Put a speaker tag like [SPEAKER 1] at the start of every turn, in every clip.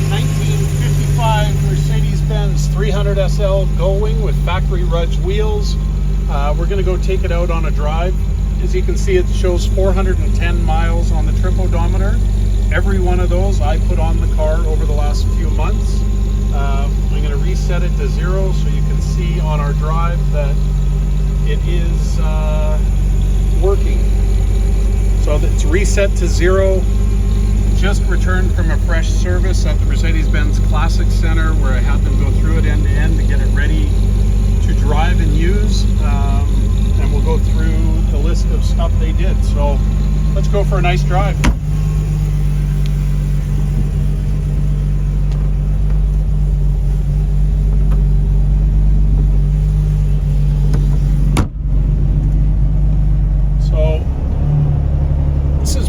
[SPEAKER 1] 1955 Mercedes-Benz 300SL Gullwing with factory rudge wheels. We're going to go take it out on a drive. As you can see, it shows 410 miles on the trip odometer. Every one of those I put on the car over the last few months. I'm going to reset it to 0 so you can see on our drive that it is working. So it's reset to 0. Just returned from a fresh service at the Mercedes-Benz Classic Center where I had them go through it end to end to get it ready to drive and use. And we'll go through the list of stuff they did. So let's go for a nice drive.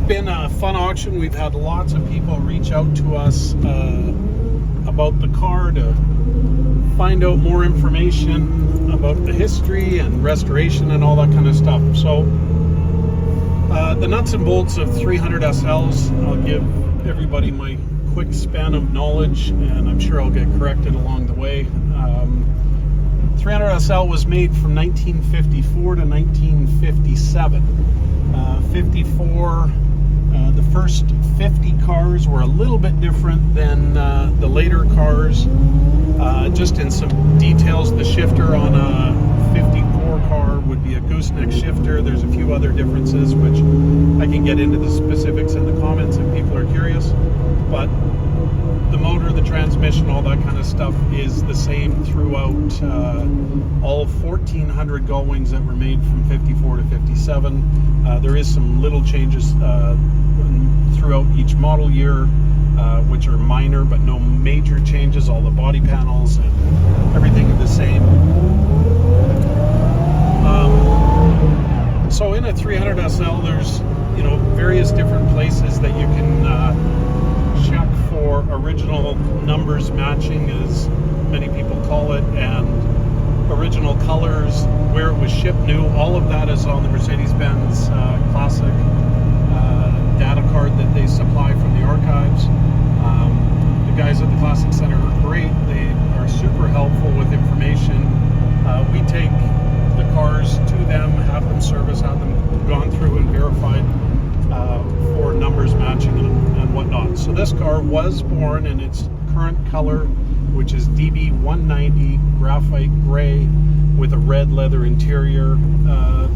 [SPEAKER 1] Been a fun auction. We've had lots of people reach out to us about the car to find out more information about the history and restoration and all that kind of stuff. So the nuts and bolts of 300SLs, I'll give everybody my quick span of knowledge, and I'm sure I'll get corrected along the way. 300SL was made from 1954 to 1957. 54, the first 50 cars were a little bit different than the later cars. Just in some details, the shifter on a 54 car would be a gooseneck shifter. There's a few other differences which I can get into the specifics in the comments if people are curious. But the motor, the transmission, all that kind of stuff is the same throughout all 1,400 Gullwings that were made from 54 to 57. There is some little changes throughout each model year, which are minor, but no major changes. All the body panels and everything are the same. So in a 300SL, there's various different places that you can check for original numbers matching, as many people call it, and original colors, where it was shipped new. All of that is on the Mercedes-Benz Classic data card that they supply from the archives. The guys at the Classic Center are great. They are super helpful with information. We take the cars to them, have them serviced, have them gone through and verified for numbers matching and whatnot. So this car was born in its current color, which is DB190 graphite gray with a red leather interior.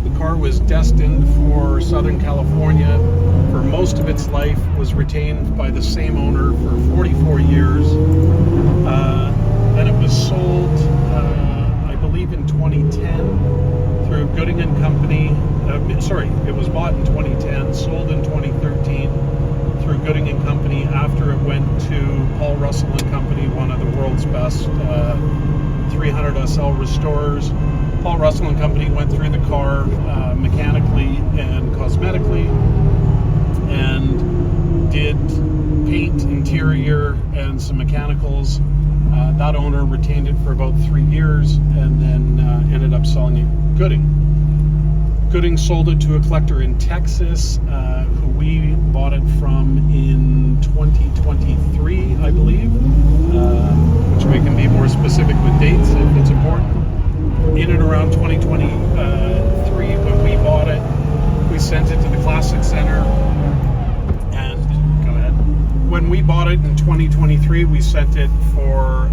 [SPEAKER 1] The car was destined for Southern California for most of its life, was retained by the same owner for 44 years. Then it was sold, I believe in 2010 through Gooding & Company. It was bought in 2010, sold in 2013 through Gooding & Company after it went to Paul Russell & Company, one of the world's best 300SL restorers. Paul Russell & Company went through the car mechanically and cosmetically and did paint, interior, and some mechanicals. That owner retained it for about 3 years and then ended up selling it Gooding. Gooding sold it to a collector in Texas, who we bought it from in 2023, I believe, which we can be more specific with dates if it's important. In and around 2023, when we bought it, we sent it to the Classic Center. And go ahead. When we bought it in 2023, we sent it for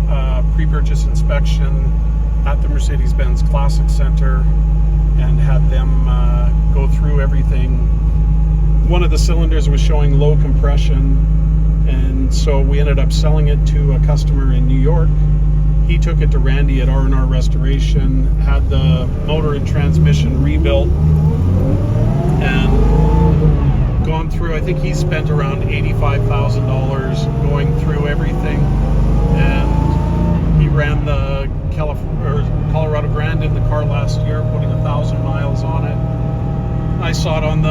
[SPEAKER 1] pre-purchase inspection at the Mercedes-Benz Classic Center and had them go through everything. One of the cylinders was showing low compression, and so we ended up selling it to a customer in New York. He took it to Randy at R&R Restoration, had the motor and transmission rebuilt, and gone through, I think he spent around $85,000 going through everything, and he ran the Colorado Grand in the car last year, putting 1,000 miles on it. I saw it on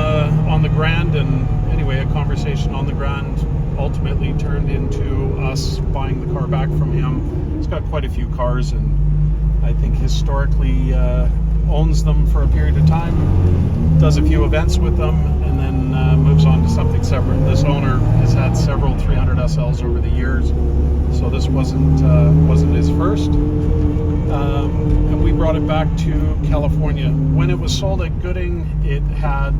[SPEAKER 1] the Grand, and anyway, a conversation on the Grand ultimately turned into us buying the car back from him. He's got quite a few cars, and I think historically owns them for a period of time, does a few events with them, and then moves on to something separate. This owner has had several 300SLs 300SLs over the years, so this wasn't his first. And we brought it back to California. When it was sold at Gooding, it had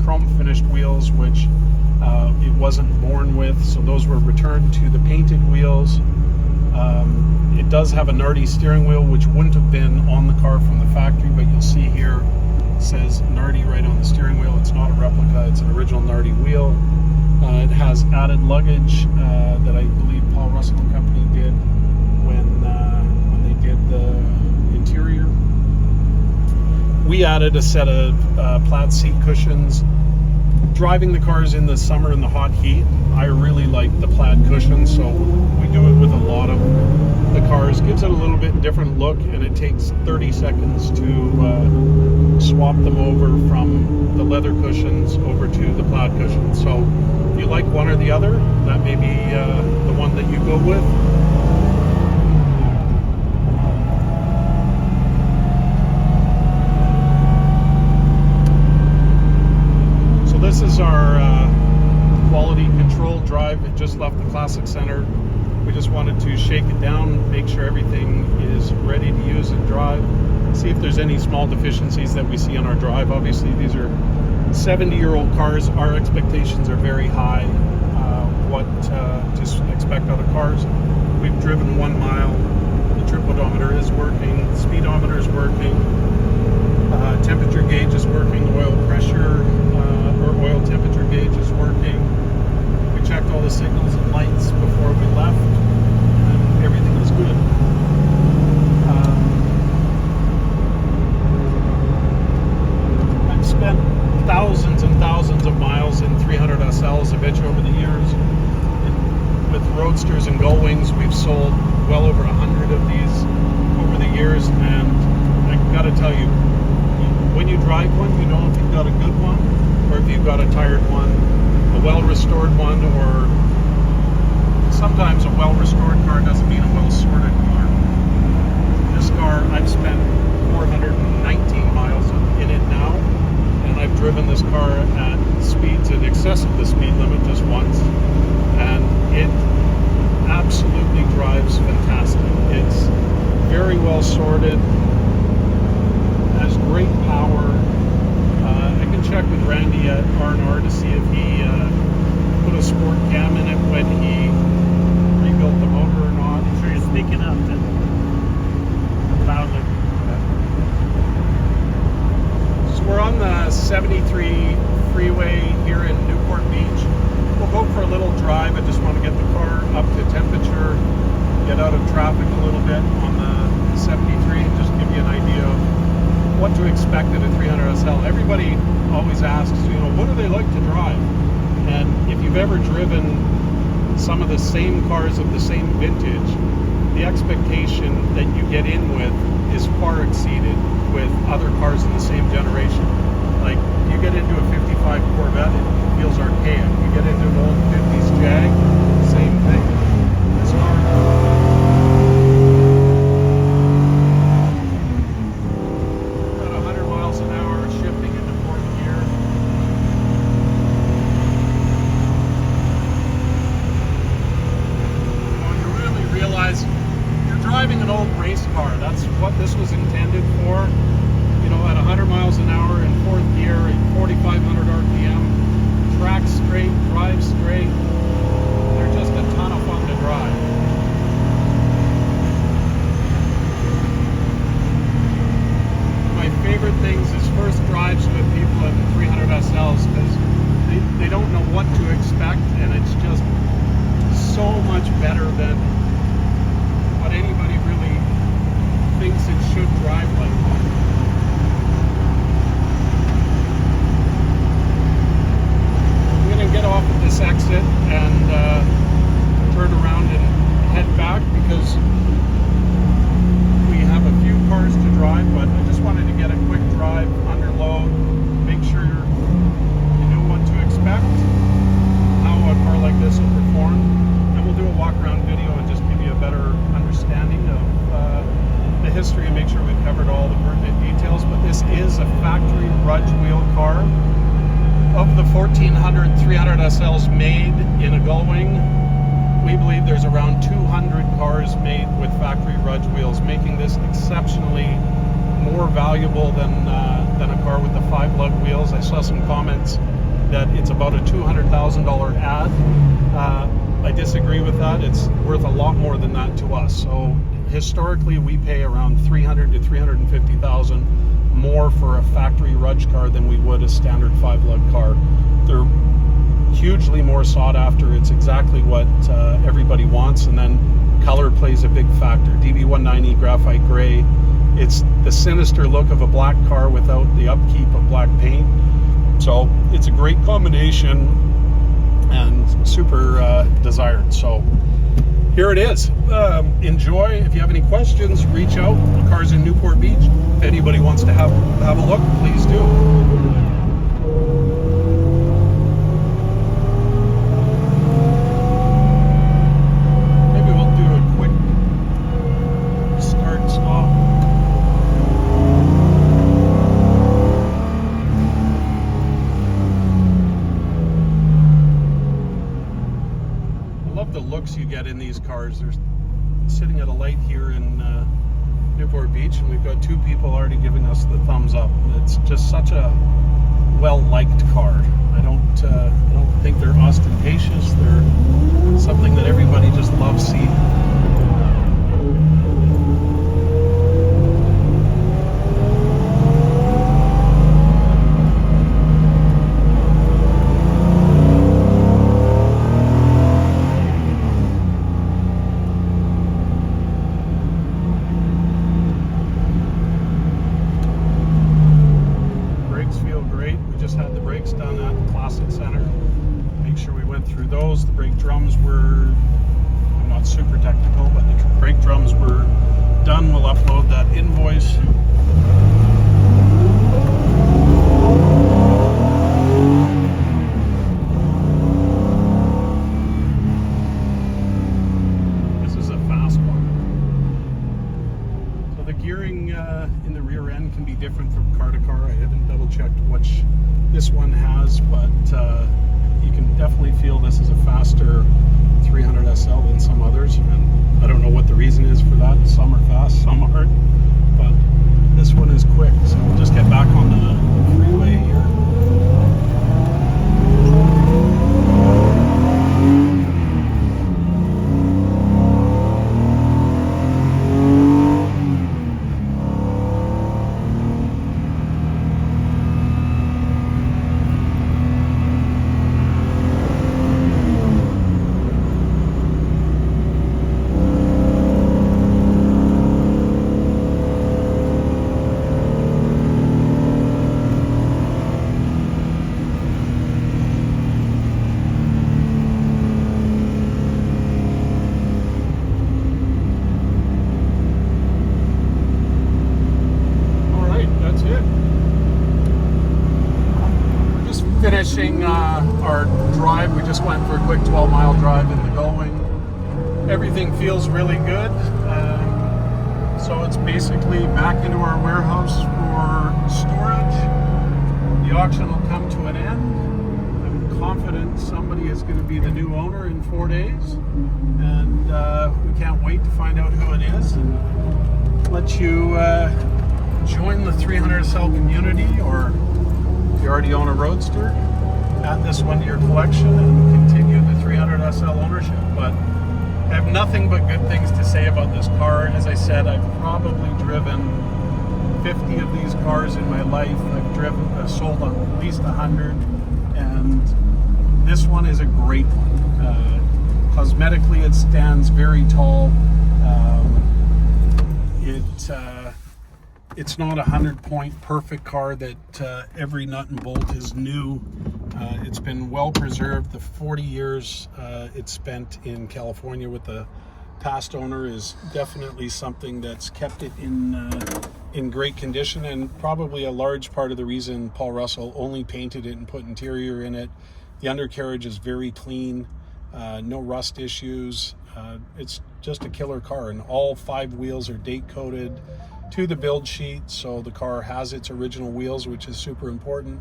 [SPEAKER 1] chrome finished wheels, which it wasn't born with, so those were returned to the painted wheels. It does have a Nardi steering wheel, which wouldn't have been on the car from the factory, but you'll see here it says Nardi right on the steering wheel. It's not a replica, it's an original Nardi wheel. It has added luggage that I believe Paul Russell and Company did when they did the interior. We added a set of plaid seat cushions. Driving the cars in the summer in the hot heat, I really like the plaid cushions, so we do it with a lot of the cars. Gives it a little bit different look, and it takes 30 seconds to swap them over from the leather cushions over to the plaid cushions. So if you like one or the other, that may be the one that you go with. This is our quality control drive. It just left the Classic Center. We just wanted to shake it down, make sure everything is ready to use and drive, see if there's any small deficiencies that we see on our drive. Obviously, these are 70-year-old cars. Our expectations are very high, what to expect out of cars. We've driven 1 mile. The trip odometer is working. The speedometer is working. Temperature gauge is working. Oil pressure or oil temperature gauge is working. We checked all the signals and lights before we left, and everything is good. I've spent thousands and thousands of miles in 300SLs, I bet you, over the years. With Roadsters and Gullwings, we've sold well over 100 of these over the years, and I gotta tell you, when you drive one, you know if you've got a good one or if you've got a tired one, a well-restored one, or sometimes a well-restored car doesn't mean a well-sorted car. This car, I've spent 419 miles in it now, and I've driven this car at speeds in excess of the speed limit just once, and it absolutely drives fantastic. It's very well sorted, has great power. I can check with Randy at R&R to see if he put a sport cam in it when he rebuilt the motor or not.
[SPEAKER 2] I'm sure you're speaking up then loudly.
[SPEAKER 1] So we're on the 73 freeway here in Newport Beach. We'll go for a little drive. I just want to get the car up to temperature, get out of traffic a little bit on the 73, and just give you an idea of what to expect in a 300SL. Everybody always asks, what do they like to drive? And if you've ever driven some of the same cars of the same vintage, the expectation that you get in with is far exceeded with other cars in the same generation. Like, you get into a 55 Corvette, it feels archaic. You get into an old 50s Jag, same thing. This car, driving an old race car. That's what this was intended for. At 100 miles an hour in fourth gear at 4,500 RPM, track straight, drive straight. They're just a ton of fun to drive. My favorite things is first drives with people in 300SLs, because they don't know what to expect, and it's just so much better than what anybody really thinks it should drive like. I'm going to get off at this exit and turn around and head back, because we have a few cars to drive, but I just wanted to get a quick drive under load, make sure you know what to expect, how a car like this will perform, and we'll do a walk around video and just give you a better understanding of the history and make sure we've covered all the pertinent details. But this is a factory Rudge wheel car. Of the 1,400 300SLs made in a Gullwing, We believe there's around 200 cars made with factory Rudge wheels, making this exceptionally more valuable than a car with the 5 lug wheels. I saw some comments that it's about a $200,000 ad. I disagree with that. It's worth a lot more than that to us. So historically, we pay around $300,000 to $350,000 more for a factory Rudge car than we would a standard 5 lug car. They're hugely more sought after. It's exactly what everybody wants, and then color plays a big factor. DB190 graphite gray. It's the sinister look of a black car without the upkeep of black paint. So it's a great combination and super desired. So here it is. Enjoy. If you have any questions, reach out. The car's in Newport Beach. If anybody wants to have a look, please do. The looks you get in these cars. They're sitting at a light here in Newport Beach, and we've got 2 people already giving us the thumbs up. It's just such a well-liked car. I don't think they're ostentatious. They're something that everybody just loves seeing. Had the brakes done at the Classic Center. Make sure we went through those. The brake drums were, I'm not super technical, but the brake drums were done. We'll upload that invoice. This is a fast one. So the gearing in the rear end can be different from car to car. I haven't double checked which this one has, but you can definitely feel this is a faster 300SL than some others, and I don't know what the reason is for that. Some are fast, some aren't, but this one is quick. So we'll just get back on the freeway here. Finishing our drive. We just went for a quick 12-mile drive in the Gullwing. Everything feels really good. So it's basically back into our warehouse for storage. The auction will come to an end. I'm confident somebody is going to be the new owner in 4 days, and we can't wait to find out who it is and let you join the 300SL community, or if you already own a Roadster, add this one to your collection and continue the 300SL ownership. But I have nothing but good things to say about this car. As I said, I've probably driven 50 of these cars in my life. I've sold at least 100, and this one is a great one. Cosmetically, it stands very tall. It's not a 100-point perfect car that every nut and bolt is new. It's been well preserved. The 40 years it's spent in California with the past owner is definitely something that's kept it in great condition, and probably a large part of the reason Paul Russell only painted it and put interior in it. The undercarriage is very clean, no rust issues. It's just a killer car, and all 5 wheels are date coded to the build sheet, so the car has its original wheels, which is super important,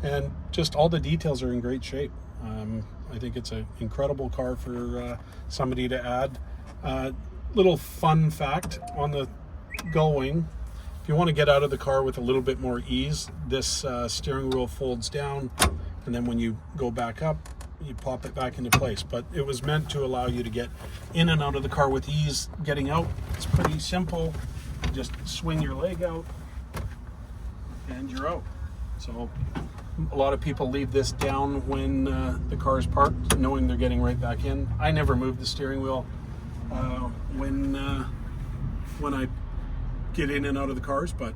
[SPEAKER 1] and just all the details are in great shape. I think it's an incredible car for somebody to add. Little fun fact on the Gullwing: if you want to get out of the car with a little bit more ease, this steering wheel folds down, and then when you go back up, you pop it back into place. But it was meant to allow you to get in and out of the car with ease. Getting out, it's pretty simple. Just swing your leg out and you're out. So a lot of people leave this down when the car is parked, knowing they're getting right back in. I never move the steering wheel when I get in and out of the cars, but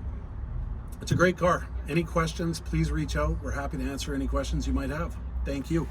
[SPEAKER 1] it's a great car. Any questions, please reach out. We're happy to answer any questions you might have. Thank you.